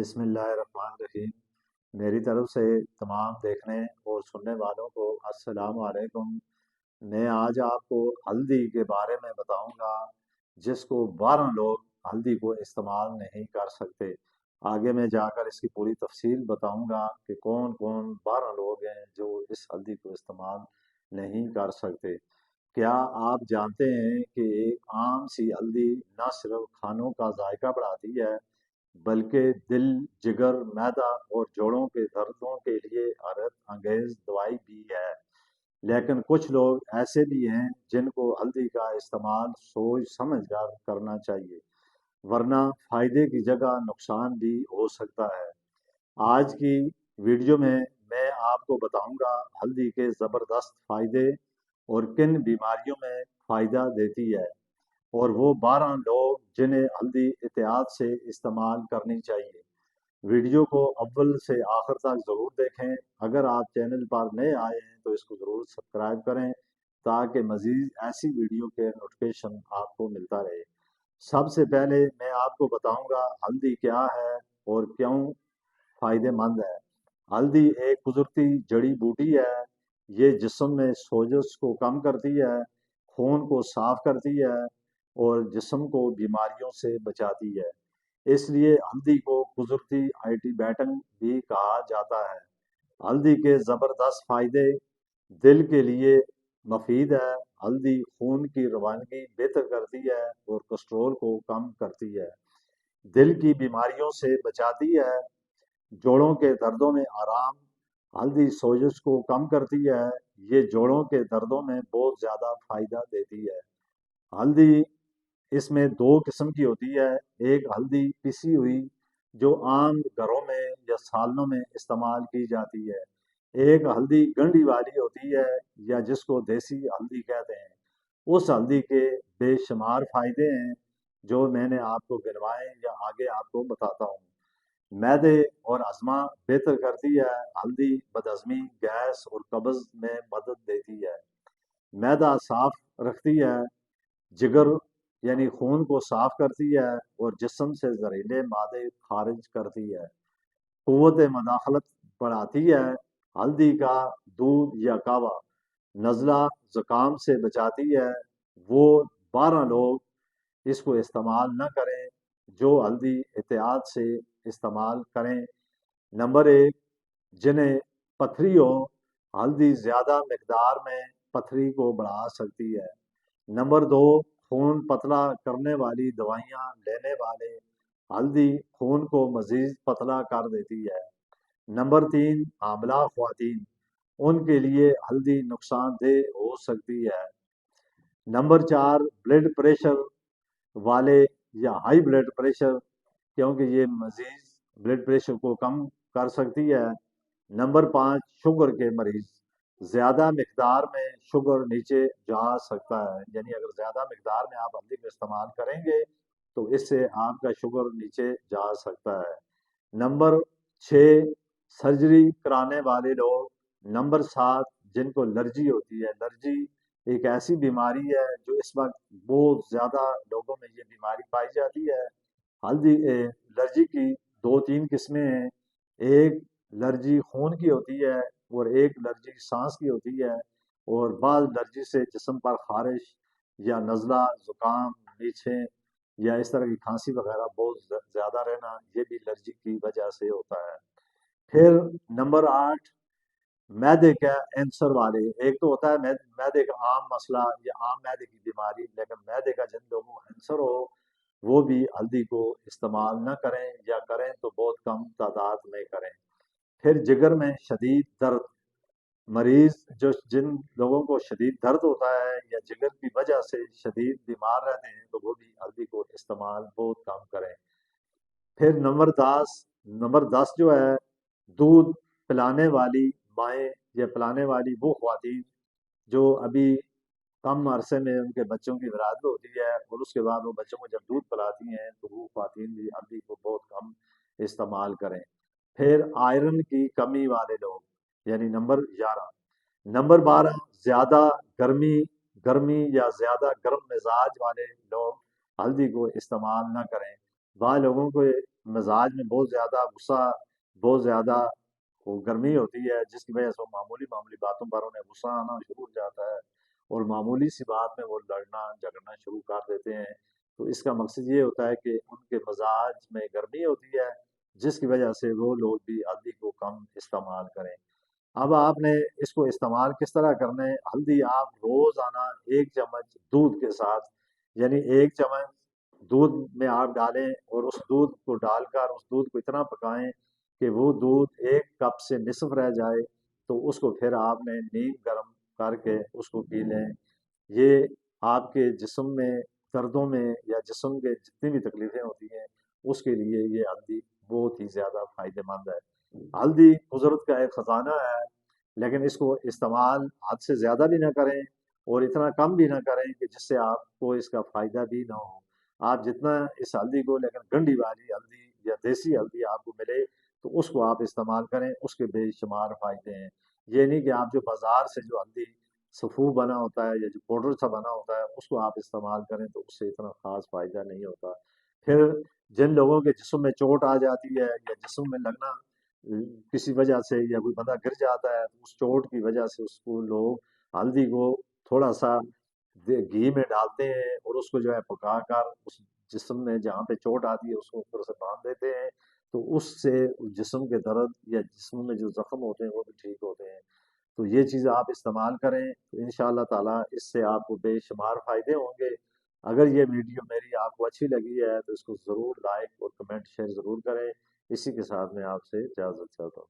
بسم اللہ الرحمن الرحیم۔ میری طرف سے تمام دیکھنے اور سننے والوں کو السلام علیکم۔ میں آج آپ کو ہلدی کے بارے میں بتاؤں گا، جس کو 12 لوگ ہلدی کو استعمال نہیں کر سکتے۔ آگے میں جا کر اس کی پوری تفصیل بتاؤں گا کہ کون کون 12 لوگ ہیں جو اس ہلدی کو استعمال نہیں کر سکتے۔ کیا آپ جانتے ہیں کہ ایک عام سی ہلدی نہ صرف کھانوں کا ذائقہ بڑھاتی ہے، بلکہ دل، جگر، معدہ اور جوڑوں کے دردوں کے لیے حیرت انگیز دوائی بھی ہے۔ لیکن کچھ لوگ ایسے بھی ہیں جن کو ہلدی کا استعمال سوچ سمجھ کر کرنا چاہیے، ورنہ فائدے کی جگہ نقصان بھی ہو سکتا ہے۔ آج کی ویڈیو میں آپ کو بتاؤں گا ہلدی کے زبردست فائدے اور کن بیماریوں میں فائدہ دیتی ہے، اور وہ 12 لوگ جنہیں ہلدی احتیاط سے استعمال کرنی چاہیے۔ ویڈیو کو اول سے آخر تک ضرور دیکھیں۔ اگر آپ چینل پر نئے آئے ہیں تو اس کو ضرور سبسکرائب کریں تاکہ مزید ایسی ویڈیو کے نوٹیفیکیشن آپ کو ملتا رہے۔ سب سے پہلے میں آپ کو بتاؤں گا ہلدی کیا ہے اور کیوں فائدہ مند ہے۔ ہلدی ایک قدرتی جڑی بوٹی ہے۔ یہ جسم میں سوزش کو کم کرتی ہے، خون کو صاف کرتی ہے اور جسم کو بیماریوں سے بچاتی ہے۔ اس لیے ہلدی کو قدرتی اینٹی بائیوٹک بھی کہا جاتا ہے۔ ہلدی کے زبردست فائدے: دل کے لیے مفید ہے۔ ہلدی خون کی روانگی بہتر کرتی ہے اور کولیسٹرول کو کم کرتی ہے۔ دل کی بیماریوں سے بچاتی ہے۔ جوڑوں کے دردوں میں آرام: ہلدی سوزش کو کم کرتی ہے۔ یہ جوڑوں کے دردوں میں بہت زیادہ فائدہ دیتی ہے۔ ہلدی اس میں 2 قسم کی ہوتی ہے۔ ایک ہلدی پسی ہوئی جو عام گھروں میں یا سالنوں میں استعمال کی جاتی ہے۔ ایک ہلدی گنڈی والی ہوتی ہے یا جس کو دیسی ہلدی کہتے ہیں۔ اس ہلدی کے بے شمار فائدے ہیں جو میں نے آپ کو گنوائے یا آگے آپ کو بتاتا ہوں۔ معدے اور ہضمہ بہتر کرتی ہے۔ ہلدی بدہضمی، گیس اور قبض میں مدد دیتی ہے۔ معدہ صاف رکھتی ہے۔ جگر یعنی خون کو صاف کرتی ہے اور جسم سے زہریلے مادے خارج کرتی ہے۔ قوت مداخلت بڑھاتی ہے۔ ہلدی کا دودھ یا کہوہ نزلہ زکام سے بچاتی ہے۔ وہ 12 لوگ اس کو استعمال نہ کریں جو ہلدی احتیاط سے استعمال کریں۔ نمبر 1، جنہیں پتھری ہو، ہلدی زیادہ مقدار میں پتھری کو بڑھا سکتی ہے۔ نمبر 2، خون پتلا کرنے والی دوائیاں لینے والے، ہلدی خون کو مزید پتلا کر دیتی ہے۔ نمبر 3، حاملہ خواتین، ان کے لیے ہلدی نقصان دہ ہو سکتی ہے۔ نمبر 4، بلڈ پریشر والے یا ہائی بلڈ پریشر، کیونکہ یہ مزید بلڈ پریشر کو کم کر سکتی ہے۔ نمبر 5، شوگر کے مریض، زیادہ مقدار میں شوگر نیچے جا سکتا ہے، یعنی اگر زیادہ مقدار میں آپ ہلدی کا استعمال کریں گے تو اس سے آپ کا شوگر نیچے جا سکتا ہے۔ نمبر 6، سرجری کرانے والے لوگ۔ نمبر 7، جن کو الرجی ہوتی ہے۔ الرجی ایک ایسی بیماری ہے جو اس وقت بہت زیادہ لوگوں میں یہ بیماری پائی جاتی ہے۔ ہلدی الرجی کی 2-3 قسمیں ہیں۔ ایک الرجی خون کی ہوتی ہے اور ایک الرجی سانس کی ہوتی ہے، اور بعض الرجی سے جسم پر خارش یا نزلہ، زکام، نیچھیں یا اس طرح کی کھانسی وغیرہ بہت زیادہ رہنا، یہ بھی الرجی کی وجہ سے ہوتا ہے۔ پھر نمبر 8، معدے کا کینسر والے۔ ایک تو ہوتا ہے معدے کا عام مسئلہ یا عام معدے کی بیماری، لیکن معدے کا جن لوگوں کو کینسر ہو وہ بھی ہلدی کو استعمال نہ کریں، یا کریں تو بہت کم تعداد میں کریں۔ پھر جگر میں شدید درد، مریض جن لوگوں کو شدید درد ہوتا ہے یا جگر کی وجہ سے شدید بیمار رہتے ہیں تو وہ بھی ہلدی کو استعمال بہت کم کریں۔ پھر نمبر 10 جو ہے، دودھ پلانے والی مائیں یا پلانے والی وہ خواتین جو ابھی کم عرصے میں ان کے بچوں کی ولادت ہوتی ہے اور اس کے بعد وہ بچوں کو جب دودھ پلاتی ہیں تو وہ خواتین بھی ہلدی کو بہت کم استعمال کریں۔ پھر آئرن کی کمی والے لوگ، یعنی نمبر 11۔ نمبر 12، زیادہ گرمی یا زیادہ گرم مزاج والے لوگ ہلدی کو استعمال نہ کریں۔ بعض لوگوں کو مزاج میں بہت زیادہ غصہ، بہت زیادہ وہ گرمی ہوتی ہے، جس کی وجہ سے وہ معمولی معمولی باتوں پر انہیں غصہ آنا شروع ہو جاتا ہے، اور معمولی سی بات میں وہ لڑنا جھگڑنا شروع کر دیتے ہیں۔ تو اس کا مقصد یہ ہوتا ہے کہ ان کے مزاج میں گرمی ہوتی ہے، جس کی وجہ سے وہ لوگ بھی ہلدی کو کم استعمال کریں۔ اب آپ نے اس کو استعمال کس طرح کرنا ہے؟ ہلدی آپ روزانہ 1 چمچ دودھ کے ساتھ، یعنی 1 چمچ دودھ میں آپ ڈالیں، اور اس دودھ کو ڈال کر اس دودھ کو اتنا پکائیں کہ وہ دودھ 1 کپ سے نصف رہ جائے، تو اس کو پھر آپ نے نیم گرم کر کے اس کو پی لیں۔ یہ آپ کے جسم میں دردوں میں یا جسم کے جتنی بھی تکلیفیں ہوتی ہیں اس کے لیے یہ ہلدی بہت ہی زیادہ فائدہ مند ہے۔ ہلدی قدرت کا ایک خزانہ ہے، لیکن اس کو استعمال حد سے زیادہ بھی نہ کریں اور اتنا کم بھی نہ کریں کہ جس سے آپ کو اس کا فائدہ بھی نہ ہو۔ آپ جتنا اس ہلدی کو، لیکن گنڈی والی ہلدی یا دیسی ہلدی آپ کو ملے تو اس کو آپ استعمال کریں، اس کے بے شمار فائدے ہیں۔ یہ نہیں کہ آپ جو بازار سے جو ہلدی سفو بنا ہوتا ہے یا جو پاؤڈر سا بنا ہوتا ہے اس کو آپ استعمال کریں تو اس سے اتنا خاص فائدہ نہیں ہوتا۔ پھر جن لوگوں کے جسم میں چوٹ آ جاتی ہے یا جسم میں لگنا کسی وجہ سے، یا کوئی بندہ گر جاتا ہے تو اس چوٹ کی وجہ سے اس کو لوگ ہلدی کو تھوڑا سا گھی میں ڈالتے ہیں اور اس کو جو ہے پکا کر اس جسم میں جہاں پہ چوٹ آتی ہے اس کو اوپر سے باندھ دیتے ہیں، تو اس سے جسم کے درد یا جسم میں جو زخم ہوتے ہیں وہ بھی ٹھیک ہوتے ہیں۔ تو یہ چیز آپ استعمال کریں تو انشاءاللہ تعالیٰ اس سے آپ کو بے شمار فائدے ہوں گے۔ اگر یہ ویڈیو میری آپ کو اچھی لگی ہے تو اس کو ضرور لائک اور کمنٹ شیئر ضرور کریں۔ اسی کے ساتھ میں آپ سے اجازت چاہتا ہوں۔